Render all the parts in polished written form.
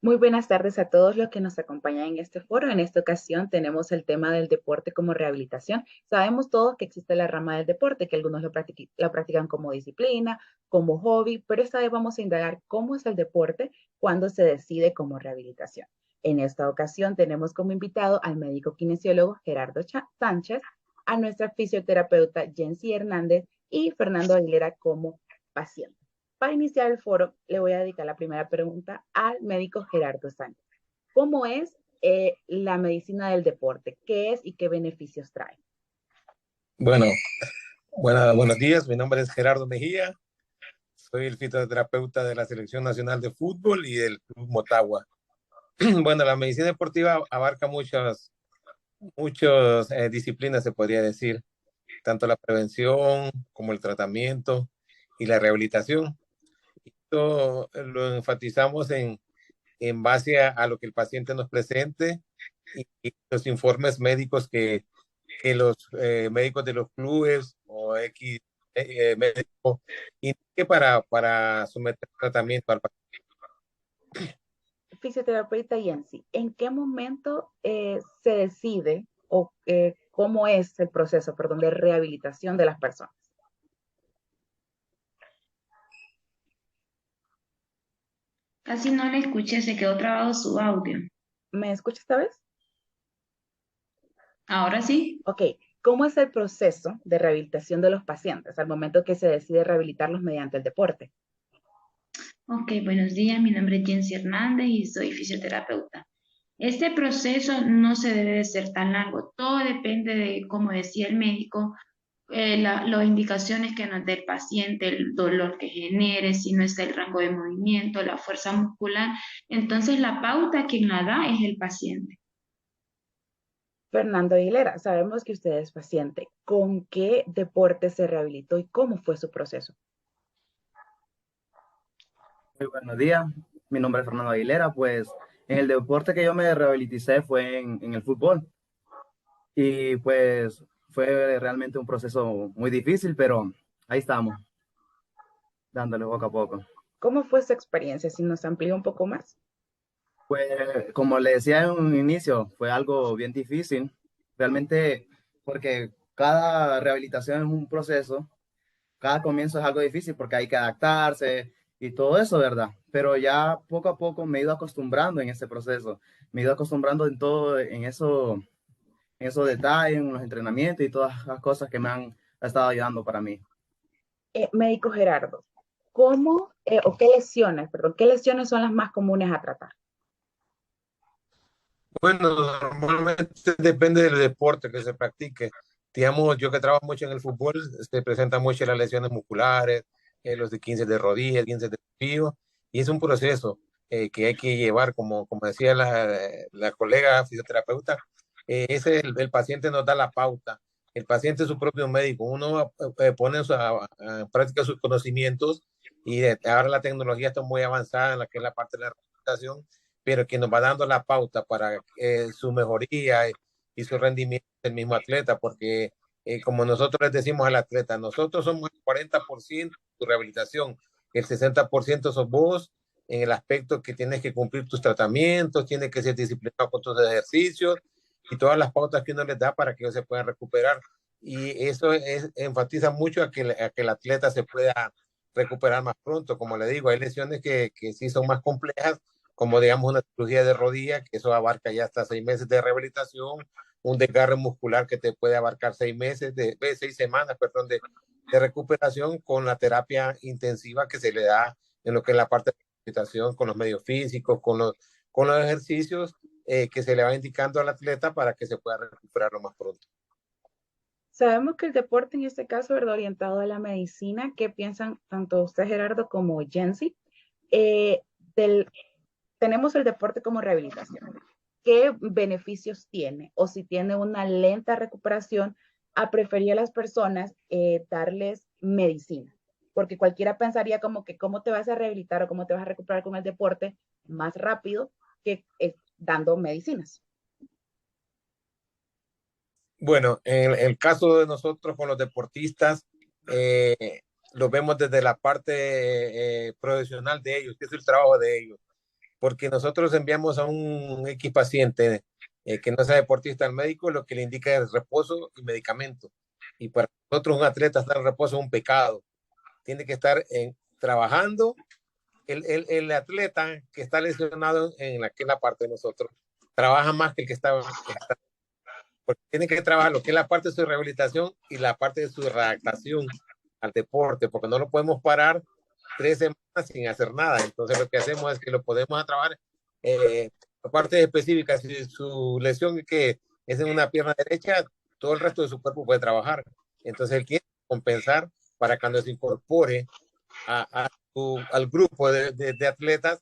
Muy buenas tardes a todos los que nos acompañan en este foro. En esta ocasión tenemos el tema del deporte como rehabilitación. Sabemos todos que existe la rama del deporte, que algunos lo practican como disciplina, como hobby, pero esta vez vamos a indagar cómo es el deporte cuando se decide como rehabilitación. En esta ocasión tenemos como invitado al médico kinesiólogo Gerardo Sánchez, a nuestra fisioterapeuta Jensi Hernández y Fernando Aguilera como paciente. Para iniciar el foro, le voy a dedicar la primera pregunta al médico Gerardo Sánchez. ¿Cómo es la medicina del deporte? ¿Qué es y qué beneficios trae? Bueno, buenos días. Mi nombre es Gerardo Mejía. Soy el fisioterapeuta de la Selección Nacional de Fútbol y del Club Motagua. Bueno, la medicina deportiva abarca muchas disciplinas, se podría decir, tanto la prevención como el tratamiento y la rehabilitación. Esto lo enfatizamos en base a lo que el paciente nos presente y los informes médicos que los médicos de los clubes o X médico indique para someter tratamiento al paciente. Fisioterapeuta Yancy, ¿en qué momento se decide o cómo es el proceso, perdón, de rehabilitación de las personas? Casi no le escuché, se quedó trabado su audio. ¿Me escucha esta vez? Ahora sí. Ok. ¿Cómo es el proceso de rehabilitación de los pacientes al momento que se decide rehabilitarlos mediante el deporte? Ok, buenos días. Mi nombre es Jensi Hernández y soy fisioterapeuta. Este proceso no se debe de ser tan largo. Todo depende de, como decía el médico, las indicaciones que nos dé el paciente, el dolor que genere, si no está el rango de movimiento, la fuerza muscular. Entonces, la pauta quien la da es el paciente. Fernando Aguilera, sabemos que usted es paciente. ¿Con qué deporte se rehabilitó y cómo fue su proceso? Muy buenos días, mi nombre es Fernando Aguilera, pues en el deporte que yo me rehabiliticé fue en el fútbol y pues fue realmente un proceso muy difícil, pero ahí estamos, dándole poco a poco. ¿Cómo fue su experiencia? Si nos amplía un poco más. Pues como le decía en un inicio, fue algo bien difícil, realmente porque cada rehabilitación es un proceso, cada comienzo es algo difícil porque hay que adaptarse y todo eso, ¿verdad? Pero ya poco a poco me he ido acostumbrando en ese proceso, me he ido acostumbrando en todo, en esos detalles, en los entrenamientos y todas las cosas que me han estado ayudando para mí. Médico Gerardo, ¿cómo o qué lesiones, perdón, qué lesiones son las más comunes a tratar? Bueno, normalmente depende del deporte que se practique. Digamos, yo que trabajo mucho en el fútbol, se presentan mucho las lesiones musculares, los de 15 de rodillas, 15 de tobillo, y es un proceso que hay que llevar, como decía la colega fisioterapeuta, el paciente nos da la pauta, el paciente es su propio médico, uno pone en práctica sus conocimientos y ahora la tecnología está muy avanzada en la que es la parte de la rehabilitación, pero quien nos va dando la pauta para su mejoría y su rendimiento es el mismo atleta, porque como nosotros les decimos al atleta, nosotros somos el 40% de tu rehabilitación, el 60% sos vos en el aspecto que tienes que cumplir tus tratamientos, tienes que ser disciplinado con tus ejercicios y todas las pautas que uno les da para que ellos se puedan recuperar. Y eso enfatiza mucho a que el atleta se pueda recuperar más pronto. Como le digo, hay lesiones que sí son más complejas, como digamos una cirugía de rodilla, que eso abarca ya hasta 6 meses de rehabilitación, un desgarre muscular que te puede abarcar 6 meses, 6 semanas, perdón, de recuperación con la terapia intensiva que se le da en lo que es la parte de rehabilitación, con los medios físicos, con los ejercicios que se le va indicando al atleta para que se pueda recuperar lo más pronto. Sabemos que el deporte en este caso es orientado a la medicina. ¿Qué piensan tanto usted, Gerardo, como Jensi? Eh, del, tenemos el deporte como rehabilitación. ¿Qué beneficios tiene? O si tiene una lenta recuperación, a preferir a las personas darles medicina. Porque cualquiera pensaría como que cómo te vas a rehabilitar o cómo te vas a recuperar con el deporte más rápido que dando medicinas. Bueno, en el caso de nosotros con los deportistas, lo vemos desde la parte profesional de ellos, que es el trabajo de ellos, porque nosotros enviamos a un X paciente que no sea deportista al médico, lo que le indica es reposo y medicamento. Y para nosotros un atleta estar en reposo es un pecado. Tiene que estar trabajando. El atleta que está lesionado que es la parte de nosotros, trabaja más que el que está, porque tiene que trabajar lo que es la parte de su rehabilitación y la parte de su readaptación al deporte, porque no lo podemos parar 3 semanas sin hacer nada. Entonces lo que hacemos es que lo podemos trabajar la parte específica. Si su lesión que es en una pierna derecha, todo el resto de su cuerpo puede trabajar. Entonces él quiere compensar para cuando se incorpore al grupo de atletas,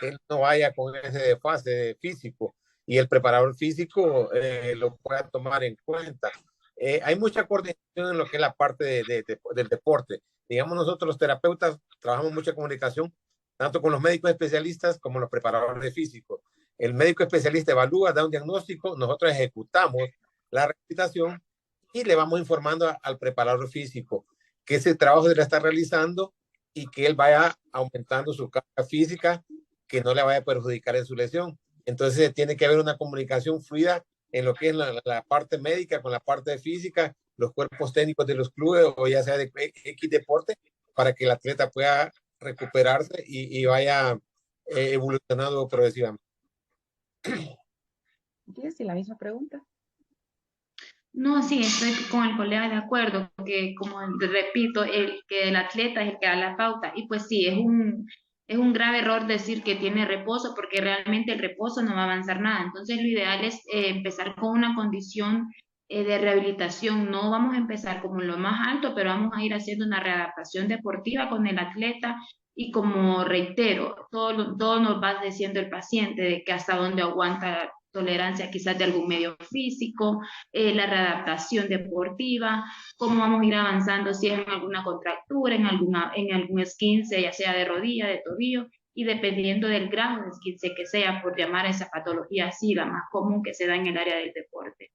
él no vaya con ese desfase físico y el preparador físico lo pueda tomar en cuenta. Hay mucha coordinación en lo que es la parte del deporte. Digamos, nosotros los terapeutas trabajamos mucha comunicación, tanto con los médicos especialistas como los preparadores físicos. El médico especialista evalúa, da un diagnóstico, nosotros ejecutamos la rehabilitación y le vamos informando al preparador físico que ese trabajo se le está realizando y que él vaya aumentando su carga física, que no le vaya a perjudicar en su lesión. Entonces tiene que haber una comunicación fluida en lo que es la parte médica con la parte física, los cuerpos técnicos de los clubes o ya sea de X deporte, para que el atleta pueda recuperarse y vaya evolucionando progresivamente. Sí, la misma pregunta. No, sí, estoy con el colega de acuerdo, que como repito, que el atleta es el que da la pauta. Y pues sí, es un grave error decir que tiene reposo, porque realmente el reposo no va a avanzar nada. Entonces lo ideal es empezar con una condición de rehabilitación. No vamos a empezar como lo más alto, pero vamos a ir haciendo una readaptación deportiva con el atleta. Y como reitero, todo nos va diciendo el paciente de que hasta dónde aguanta tolerancia quizás de algún medio físico, la readaptación deportiva, cómo vamos a ir avanzando, si es en alguna contractura, en algún esguince, ya sea de rodilla, de tobillo, y dependiendo del grado de esguince que sea, por llamar a esa patología así, la más común que se da en el área del deporte.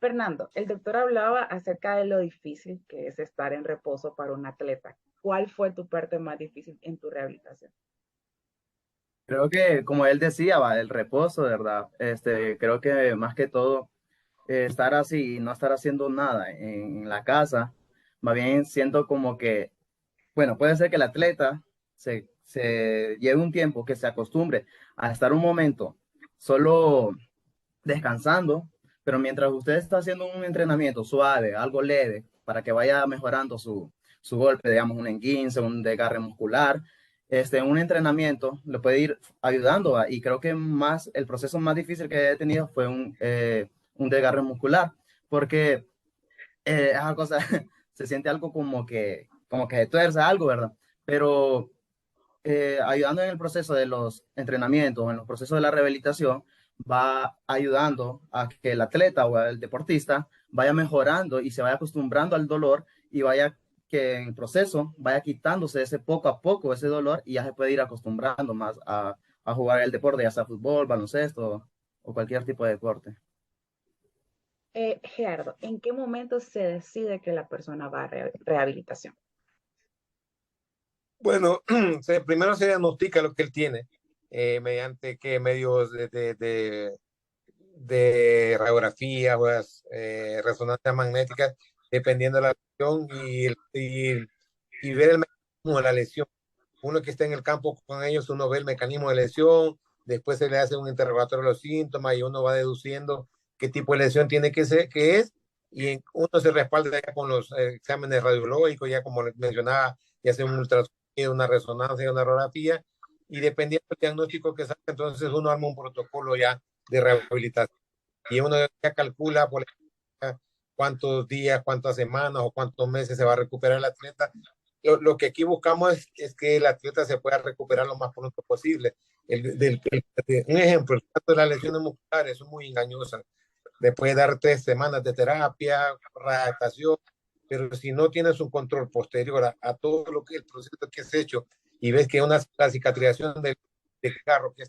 Fernando, el doctor hablaba acerca de lo difícil que es estar en reposo para un atleta. ¿Cuál fue tu parte más difícil en tu rehabilitación? Creo que, como él decía, va, el reposo, ¿verdad? Creo que más que todo, estar así y no estar haciendo nada en la casa, más bien siento como que, bueno, puede ser que el atleta se lleve un tiempo, que se acostumbre a estar un momento solo descansando, pero mientras usted está haciendo un entrenamiento suave, algo leve, para que vaya mejorando su golpe, digamos un esguince, un desgarre muscular, un entrenamiento le puede ir ayudando y creo que más, el proceso más difícil que he tenido fue un desgarre muscular, porque esa cosa se siente algo como que se tuerce algo, ¿verdad? Pero ayudando en el proceso de los entrenamientos, en los procesos de la rehabilitación, va ayudando a que el atleta o el deportista vaya mejorando y se vaya acostumbrando al dolor y vaya que en el proceso vaya quitándose ese poco a poco ese dolor y ya se puede ir acostumbrando más a jugar el deporte, ya sea fútbol, baloncesto o cualquier tipo de deporte. Gerardo, ¿en qué momento se decide que la persona va a rehabilitación? Bueno, primero se diagnostica lo que él tiene mediante que medios de radiografía o resonancias magnéticas, dependiendo de la lesión y ver el mecanismo de la lesión. Uno que está en el campo con ellos, uno ve el mecanismo de lesión, después se le hace un interrogatorio de los síntomas y uno va deduciendo qué tipo de lesión tiene que ser, qué es, y uno se respalda ya con los exámenes radiológicos, ya como mencionaba, ya sea un ultrasonido, una resonancia, una radiografía, y dependiendo del diagnóstico que salga, entonces uno arma un protocolo ya de rehabilitación. Y uno ya calcula por ejemplo, cuántos días, cuántas semanas o cuántos meses se va a recuperar el atleta. Lo que aquí buscamos es que el atleta se pueda recuperar lo más pronto posible. Un ejemplo, el caso de las lesiones musculares son muy engañosas. Después de dar 3 semanas de terapia, readaptación, pero si no tienes un control posterior a todo lo que el proceso que has hecho y ves que la cicatrización del carro que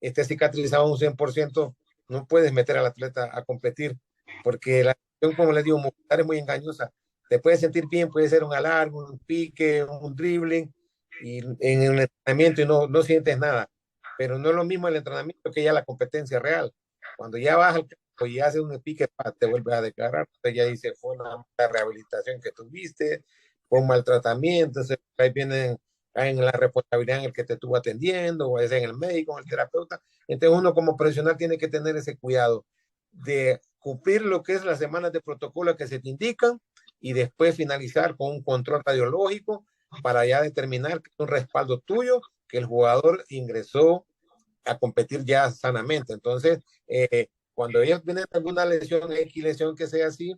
esté cicatrizado un 100%, no puedes meter al atleta a competir, porque la lesión, como les digo, muscular es muy engañosa. te puedes sentir bien, puede ser un alargue, un pique, un dribbling, y en el entrenamiento y no sientes nada. Pero no es lo mismo el entrenamiento que ya la competencia real. Cuando ya vas al campo y haces un pique, te vuelves a declarar, entonces ya dice, fue una mala rehabilitación que tuviste, fue un mal tratamiento, entonces ahí vienen en la responsabilidad en el que te estuvo atendiendo, o es en el médico, en el terapeuta. Entonces uno como profesional tiene que tener ese cuidado de cumplir lo que es las semanas de protocolo que se te indican y después finalizar con un control radiológico para ya determinar que es un respaldo tuyo, que el jugador ingresó a competir ya sanamente. Entonces, cuando ellos tienen alguna lesión, X lesión que sea así,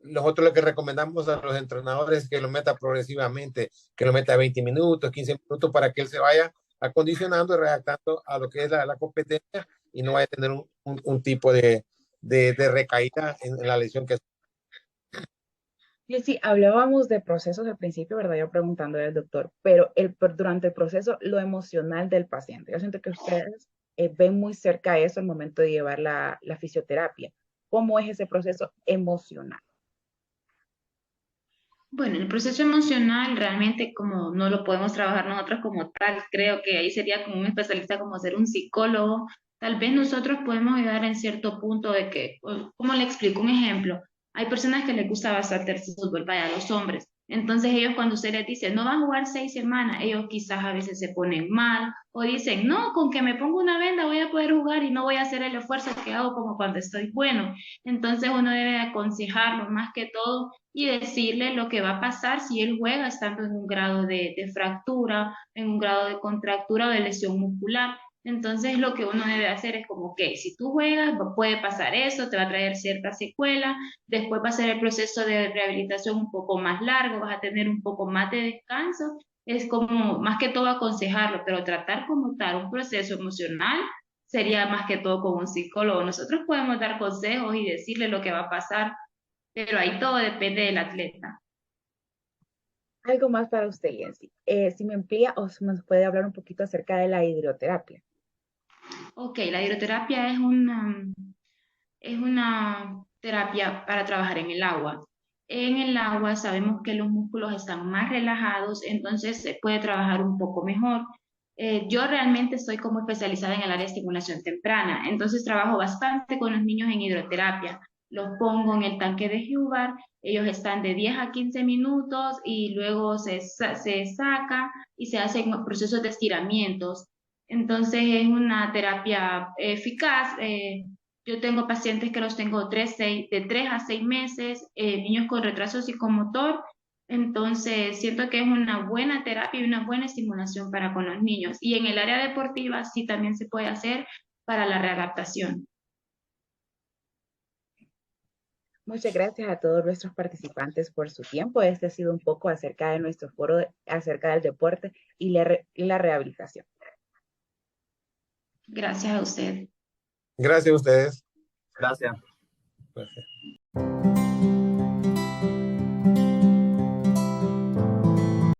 nosotros lo que recomendamos a los entrenadores es que lo meta progresivamente, que lo meta 20 minutos, 15 minutos para que él se vaya acondicionando y redactando a lo que es la competencia y no vaya a tener un tipo de recaída en la lesión que... Y sí, hablábamos de procesos al principio, ¿verdad? Yo preguntando al doctor, pero durante el proceso, lo emocional del paciente. Yo siento que ustedes ven muy cerca eso al momento de llevar la fisioterapia. ¿Cómo es ese proceso emocional? Bueno, el proceso emocional realmente como no lo podemos trabajar nosotros como tal, creo que ahí sería como un especialista como ser un psicólogo. Tal vez nosotros podemos ayudar en cierto punto de que, ¿cómo le explico? Un ejemplo, hay personas que les gusta bastante el fútbol, vaya, los hombres. Entonces ellos cuando usted les dice, no va a jugar 6 semanas, ellos quizás a veces se ponen mal o dicen, no, con que me pongo una venda voy a poder jugar y no voy a hacer el esfuerzo que hago como cuando estoy bueno. Entonces uno debe aconsejarlo más que todo y decirle lo que va a pasar si él juega estando en un grado de fractura, en un grado de contractura o de lesión muscular. Entonces lo que uno debe hacer es como que si tú juegas puede pasar eso, te va a traer cierta secuela, después va a ser el proceso de rehabilitación un poco más largo, vas a tener un poco más de descanso, es como más que todo aconsejarlo, pero tratar como tal un proceso emocional sería más que todo con un psicólogo. Nosotros podemos dar consejos y decirle lo que va a pasar, pero ahí todo depende del atleta. Algo más para usted, Jensi. Si me amplía o si nos puede hablar un poquito acerca de la hidroterapia. Ok, la hidroterapia es una terapia para trabajar en el agua. En el agua sabemos que los músculos están más relajados, entonces se puede trabajar un poco mejor. Yo realmente estoy como especializada en el área de estimulación temprana, entonces trabajo bastante con los niños en hidroterapia. Los pongo en el tanque de Hubbard, ellos están de 10 a 15 minutos y luego se saca y se hacen procesos de estiramientos. Entonces es una terapia eficaz. Yo tengo pacientes que los tengo de 3 a 6 meses, niños con retraso psicomotor, entonces siento que es una buena terapia y una buena estimulación para con los niños. Y en el área deportiva sí también se puede hacer para la readaptación. Muchas gracias a todos nuestros participantes por su tiempo. Este ha sido un poco acerca de nuestro foro, acerca del deporte y la rehabilitación. Gracias a usted. Gracias a ustedes. Gracias. Gracias.